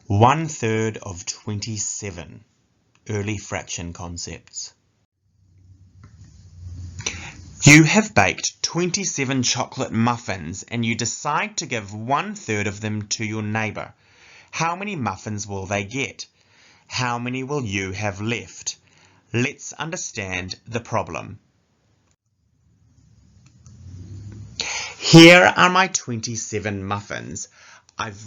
1/3 of 27. Early fraction concepts. You have baked 27 chocolate muffins and you decide to give 1/3 of them to your neighbour. How many muffins will they get? How many will you have left? Let's understand the problem. Here are my 27 muffins. I've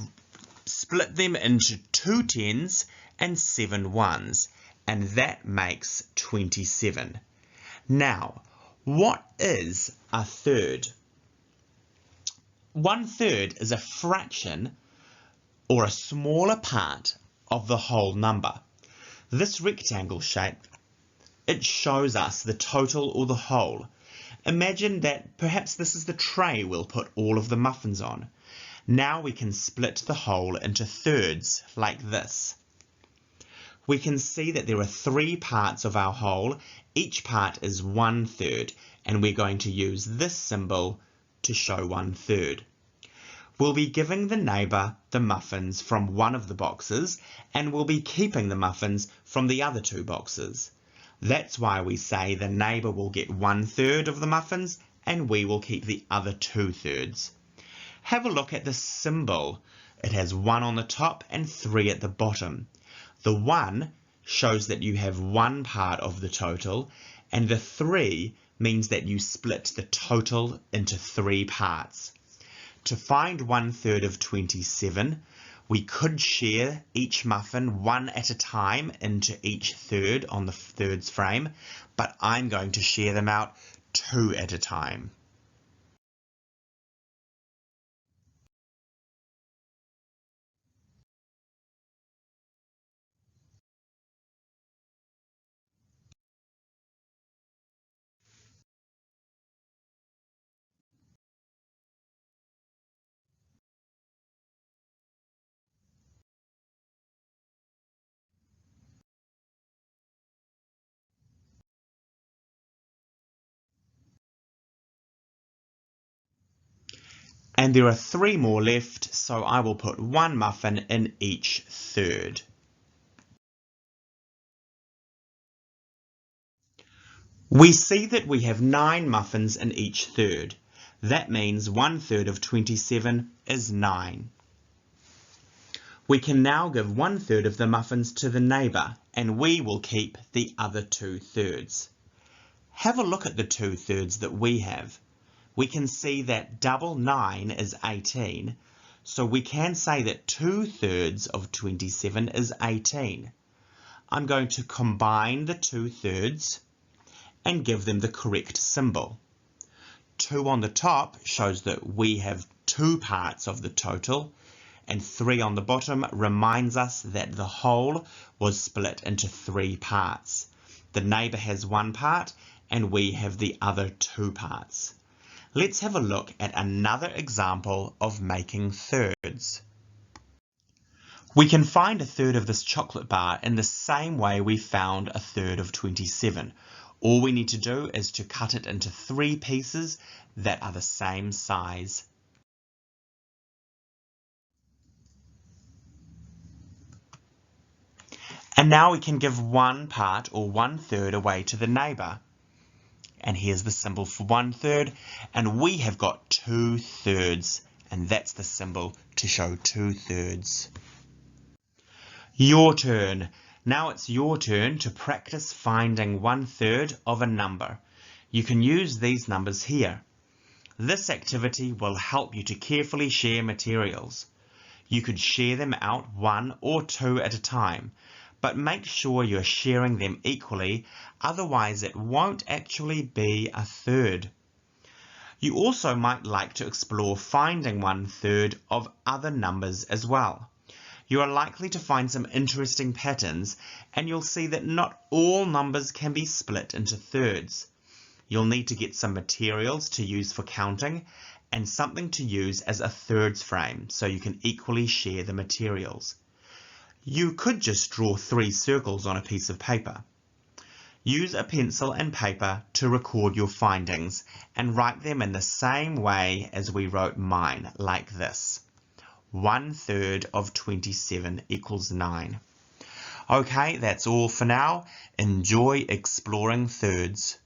split them into 2 10s and 7 1s, and that makes 27. Now, what is a third? 1/3 is a fraction or a smaller part of the whole number. This rectangle shape, it shows us the total or the whole. Imagine that perhaps this is the tray we'll put all of the muffins on. Now we can split the whole into thirds like this. We can see that there are 3 parts of our whole. Each part is 1/3, and we're going to use this symbol to show 1/3. We'll be giving the neighbour the muffins from one of the boxes, and we'll be keeping the muffins from the other 2 boxes. That's why we say the neighbour will get 1/3 of the muffins, and we will keep the other 2/3. Have a look at the symbol. It has 1 on the top and 3 at the bottom. The 1 shows that you have 1 part of the total, and the 3 means that you split the total into 3 parts. To find 1/3 of 27, we could share each muffin 1 at a time into each third on the thirds frame, but I'm going to share them out 2 at a time. And there are 3 more left, so I will put 1 muffin in each third. We see that we have 9 muffins in each third. That means 1/3 of 27 is 9. We can now give 1/3 of the muffins to the neighbour, and we will keep the other 2/3. Have a look at the 2/3 that we have. We can see that double 9 is 18, so we can say that 2/3 of 27 is 18. I'm going to combine the 2/3 and give them the correct symbol. 2 on the top shows that we have 2 parts of the total, and 3 on the bottom reminds us that the whole was split into 3 parts. The neighbour has 1 part, and we have the other 2 parts. Let's have a look at another example of making thirds. We can find a third of this chocolate bar in the same way we found a third of 27. All we need to do is to cut it into 3 pieces that are the same size. And now we can give 1 part or 1/3 away to the neighbour. And here's the symbol for 1/3, and we have got 2/3, and that's the symbol to show 2/3. Your turn. Now it's your turn to practice finding 1/3 of a number. You can use these numbers here. This activity will help you to carefully share materials. You could share them out 1 or 2 at a time, but make sure you're sharing them equally, otherwise it won't actually be a third. You also might like to explore finding 1/3 of other numbers as well. You are likely to find some interesting patterns, and you'll see that not all numbers can be split into thirds. You'll need to get some materials to use for counting and something to use as a thirds frame so you can equally share the materials. You could just draw 3 circles on a piece of paper. Use a pencil and paper to record your findings and write them in the same way as we wrote mine, like this. 1/3 of 27 equals 9. Okay, that's all for now. Enjoy exploring thirds.